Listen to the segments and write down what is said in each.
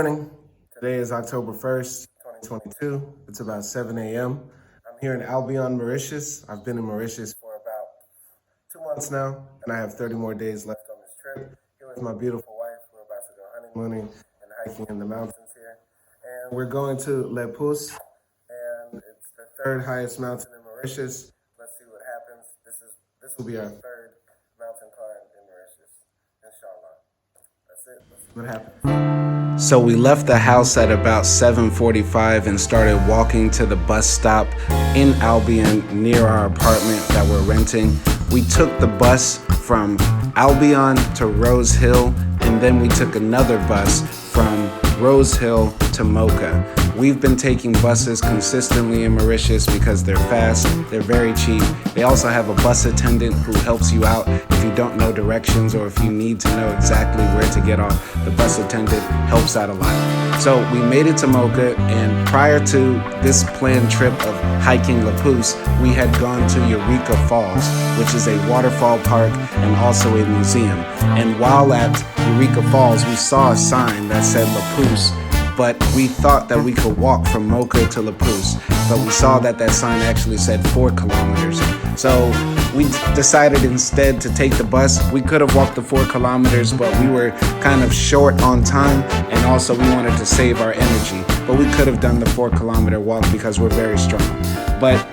Morning. Today is October 1st, 2022. It's about 7 a.m. I'm here in Albion, Mauritius. I've been in Mauritius for about 2 months now, and I have 30 more days left on this trip. Here with my beautiful wife. We're about to go honeymooning and hiking in the mountains here. And we're going to Puce, and it's the third highest mountain in Mauritius. Let's see what happens. This will be our third mountain climb in Mauritius, inshallah. That's it. Let's see what happens. So we left the house at about 7:45 and started walking to the bus stop in Albion near our apartment that we're renting. We took the bus from Albion to Rose Hill, and then we took another bus from Rose Hill to Mocha. We've been taking buses consistently in Mauritius because they're fast, they're very cheap. They also have a bus attendant who helps you out if you don't know directions or if you need to know exactly where to get off. The bus attendant helps out a lot. So we made it to Mocha, and prior to this planned trip of hiking Puce, we had gone to Eureka Falls, which is a waterfall park and also a museum. And while at Eureka Falls, we saw a sign that said Puce, but we thought that we could walk from Mocha to Puce, but we saw that sign actually said 4 kilometers. So we decided instead to take the bus. We could have walked the 4 kilometers, but we were kind of short on time, and also we wanted to save our energy. But we could have done the 4-kilometer walk because we're very strong. But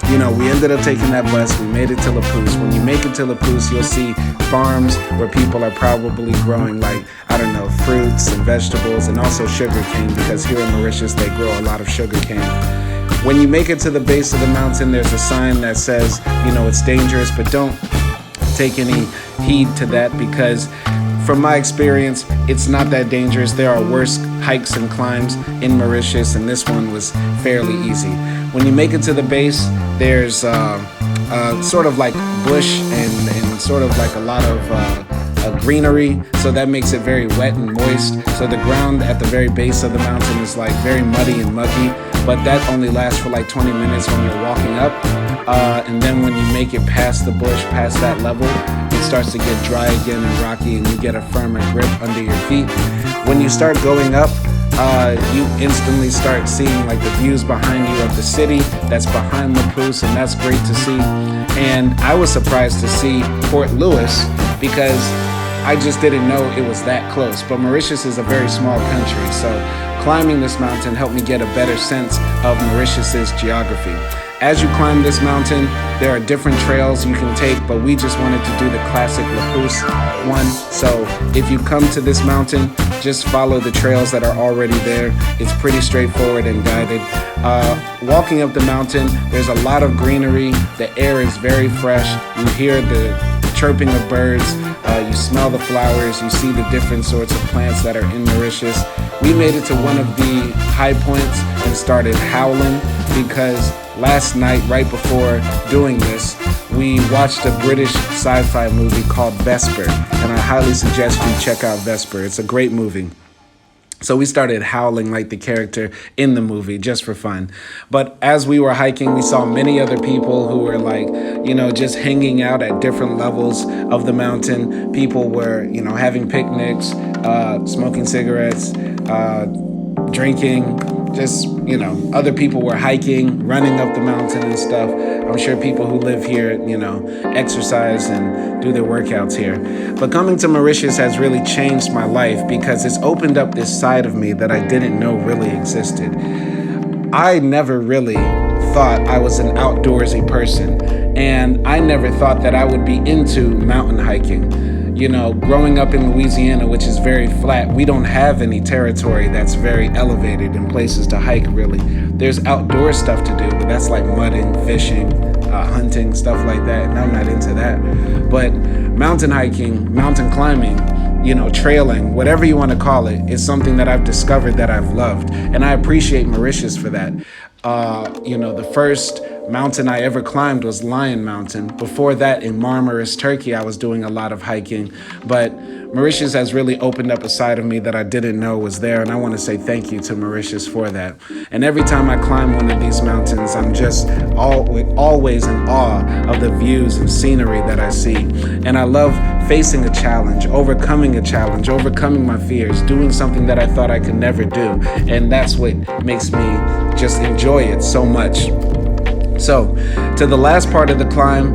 you know, we ended up taking that bus. We made it to Puce. When you make it to Puce, you'll see farms where people are probably growing, like, I don't know, fruits and vegetables, and also sugar cane, because here in Mauritius they grow a lot of sugar cane. When you make it to the base of the mountain, there's a sign that says, you know, it's dangerous, but don't take any heed to that, because from my experience, it's not that dangerous. There are worse hikes and climbs in Mauritius, and this one was fairly easy. When you make it to the base, there's sort of like bush and sort of like a lot of greenery, so that makes it very wet and moist. So the ground at the very base of the mountain is like very muddy and mucky, but that only lasts for like 20 minutes when you're walking up. And then when you make it past the bush, past that level, it starts to get dry again and rocky, and you get a firmer grip under your feet. When you start going up, you instantly start seeing like the views behind you of the city that's behind Puce, and that's great to see. And I was surprised to see Port Louis because I just didn't know it was that close. But Mauritius is a very small country, so climbing this mountain helped me get a better sense of Mauritius's geography. As you climb this mountain, there are different trails you can take, but we just wanted to do the classic Puce one. So if you come to this mountain, just follow the trails that are already there. It's pretty straightforward and guided. Walking up the mountain, there's a lot of greenery. The air is very fresh. You hear the chirping of birds. You smell the flowers. You see the different sorts of plants that are in Mauritius. We made it to one of the high points and started howling because last night, right before doing this, we watched a British sci-fi movie called Vesper, and I highly suggest you check out Vesper. It's a great movie. So we started howling like the character in the movie just for fun. But as we were hiking, we saw many other people who were like, you know, just hanging out at different levels of the mountain. People were, you know, having picnics, smoking cigarettes, drinking. Just, you know, other people were hiking, running up the mountain and stuff. I'm sure people who live here, you know, exercise and do their workouts here. But coming to Mauritius has really changed my life because it's opened up this side of me that I didn't know really existed. I never really thought I was an outdoorsy person, and I never thought that I would be into mountain hiking. You know, growing up in Louisiana, which is very flat, we don't have any territory that's very elevated and places to hike, really. There's outdoor stuff to do, but that's like mudding, fishing, hunting, stuff like that, and I'm not into that. But mountain hiking, mountain climbing, you know, trailing, whatever you want to call it, is something that I've discovered that I've loved, and I appreciate Mauritius for that. You know, the first mountain I ever climbed was Lion Mountain. Before that, in Marmaris, Turkey, I was doing a lot of hiking. But Mauritius has really opened up a side of me that I didn't know was there, and I want to say thank you to Mauritius for that. And every time I climb one of these mountains, I'm just always in awe of the views and scenery that I see. And I love facing a challenge, overcoming my fears, doing something that I thought I could never do. And that's what makes me just enjoy it so much. So, to the last part of the climb,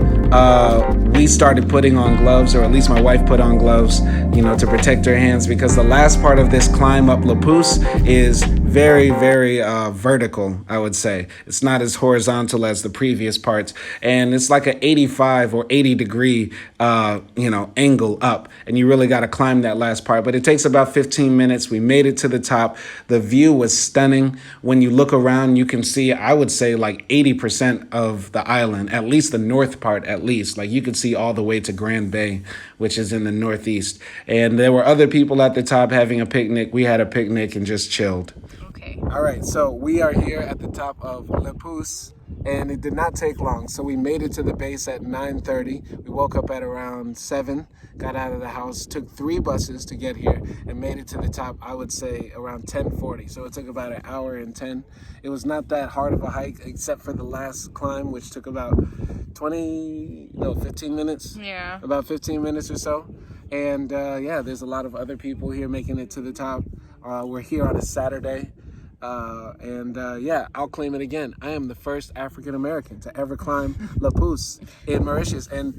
we started putting on gloves, or at least my wife put on gloves, to protect her hands, because the last part of this climb up Puce is very, very vertical, I would say. It's not as horizontal as the previous parts, and it's like an 85 or 80 degree, angle up, and you really got to climb that last part. But it takes about 15 minutes. We made it to the top. The view was stunning. When you look around, you can see, I would say, like 80% of the island, at least the north part, at least. Like you could see all the way to Grand Bay, which is in the northeast. And there were other people at the top having a picnic. We had a picnic and just chilled. Okay. All right, so we are here at the top of Puce, and it did not take long. So we made it to the base at 9:30. We woke up at around 7, got out of the house, took 3 buses to get here, and made it to the top, I would say, around 10:40. So it took about an hour and 10. It was not that hard of a hike, except for the last climb, which took about 15 minutes. Yeah. About 15 minutes or so. And there's a lot of other people here making it to the top. We're here on a Saturday. I'll claim it again. I am the first African American to ever climb Puce in Mauritius, and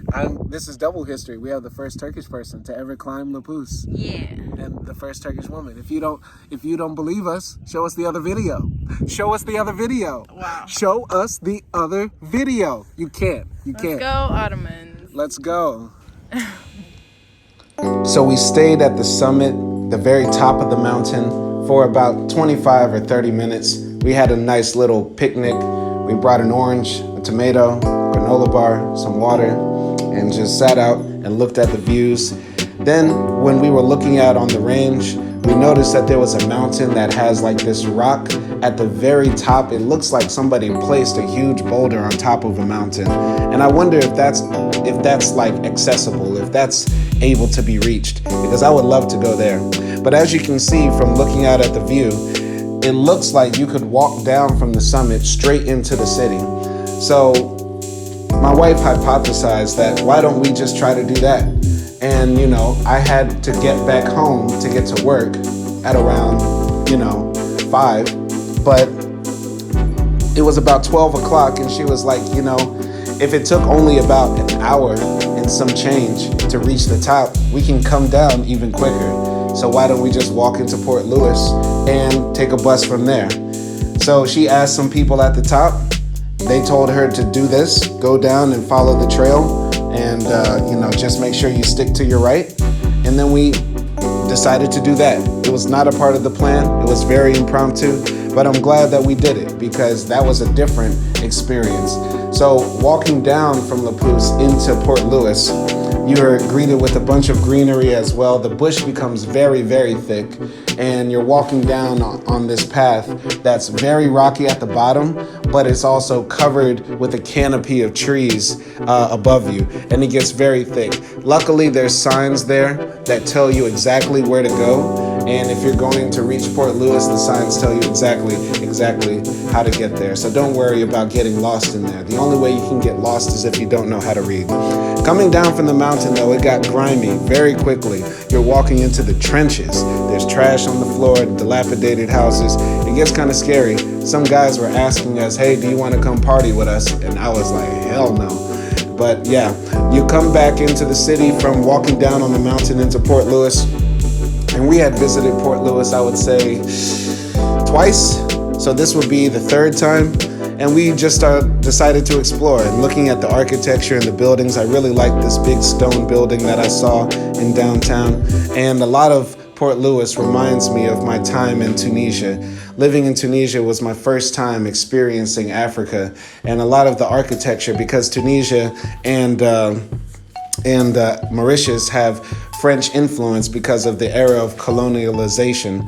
this is double history. We have the first Turkish person to ever climb Puce. Yeah. And the first Turkish woman. If you don't believe us, show us the other video. Show us the other video. Wow. Show us the other video. You can't. Let's go, Ottomans. Let's go. So we stayed at the summit, the very top of the mountain, for about 25 or 30 minutes. We had a nice little picnic. We brought an orange, a tomato, granola bar, some water, and just sat out and looked at the views. Then when we were looking out on the range, we noticed that there was a mountain that has like this rock at the very top. It looks like somebody placed a huge boulder on top of a mountain. And I wonder if that's like accessible, if that's able to be reached, because I would love to go there. But as you can see from looking out at the view, it looks like you could walk down from the summit straight into the city. So my wife hypothesized that why don't we just try to do that? And I had to get back home to get to work at around 5, but it was about 12 o'clock, and she was like, if it took only about an hour and some change to reach the top, we can come down even quicker. So why don't we just walk into Port Louis and take a bus from there? So she asked some people at the top. They told her to do this, go down and follow the trail, and just make sure you stick to your right. And then we decided to do that. It was not a part of the plan. It was very impromptu, but I'm glad that we did it, because that was a different experience. So walking down from Puce into Port Louis, you are greeted with a bunch of greenery as well. The bush becomes very, very thick, and you're walking down on this path that's very rocky at the bottom, but it's also covered with a canopy of trees above you, and it gets very thick. Luckily, there's signs there that tell you exactly where to go, and if you're going to reach Port Louis, the signs tell you exactly how to get there. So don't worry about getting lost in there. The only way you can get lost is if you don't know how to read. Coming down from the mountain, though, it got grimy very quickly. You're walking into the trenches. There's trash on the floor, dilapidated houses. It gets kind of scary. Some guys were asking us, hey, do you want to come party with us? And I was like, hell no. But yeah, you come back into the city from walking down on the mountain into Port Louis. And we had visited Port Louis, I would say, twice. So this would be the 3rd time. And we just decided to explore. And looking at the architecture and the buildings, I really liked this big stone building that I saw in downtown. And a lot of Port Louis reminds me of my time in Tunisia. Living in Tunisia was my first time experiencing Africa, and a lot of the architecture, because Tunisia and Mauritius have French influence because of the era of colonialization.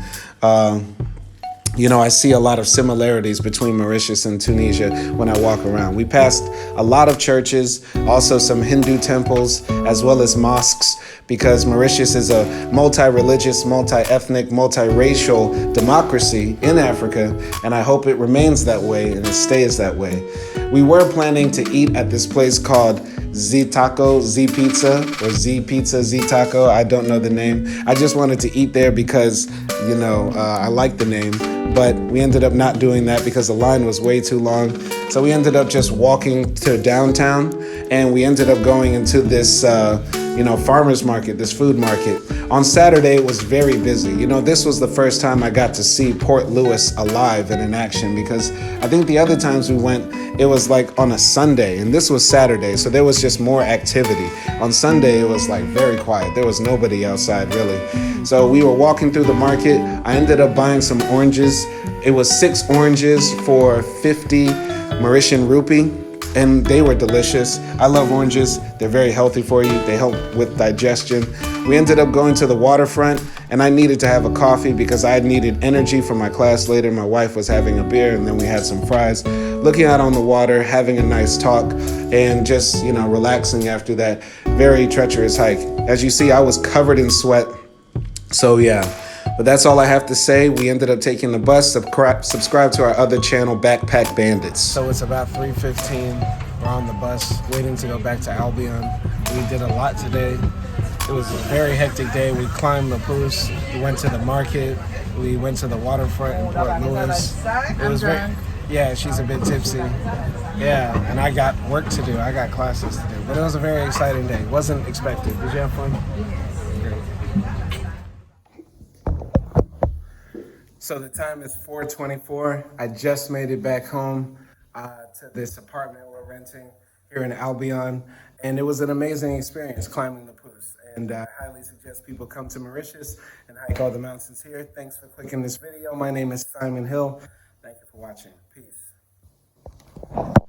I see a lot of similarities between Mauritius and Tunisia when I walk around. We passed a lot of churches, also some Hindu temples, as well as mosques, because Mauritius is a multi-religious, multi-ethnic, multiracial democracy in Africa, and I hope it remains that way and it stays that way. We were planning to eat at this place called Z Taco, Z Pizza, or Z Pizza, Z Taco. I don't know the name. I just wanted to eat there because, I like the name. But we ended up not doing that because the line was way too long. So we ended up just walking to downtown, and we ended up going into this, farmer's market, this food market. On Saturday, it was very busy. This was the first time I got to see Port Louis alive and in action, because I think the other times we went, it was like on a Sunday, and this was Saturday, so there was just more activity. On Sunday, it was like very quiet. There was nobody outside, really. So we were walking through the market. I ended up buying some oranges. It was 6 oranges for 50 Mauritian rupee, and they were delicious. I love oranges. They're very healthy for you. They help with digestion. We ended up going to the waterfront, and I needed to have a coffee because I needed energy for my class later. My wife was having a beer, and then we had some fries. Looking out on the water, having a nice talk, and just, relaxing after that very treacherous hike. As you see, I was covered in sweat. So yeah, but that's all I have to say. We ended up taking the bus. Subscribe to our other channel, Backpack Bandits. So it's about 3:15. We're on the bus, waiting to go back to Albion. We did a lot today. It was a very hectic day. We climbed the Puce. We went to the market. We went to the waterfront in Port Louis. It was very, yeah, she's a bit tipsy. Yeah, and I got work to do. I got classes to do. But it was a very exciting day. Wasn't expected. Did you have fun? Great. So the time is 4:24. I just made it back home to this apartment we're renting here in Albion, and it was an amazing experience climbing the Puce. And I highly suggest people come to Mauritius and hike all the mountains here. Thanks for clicking this video. My name is Simon Hill. Thank you for watching. Peace.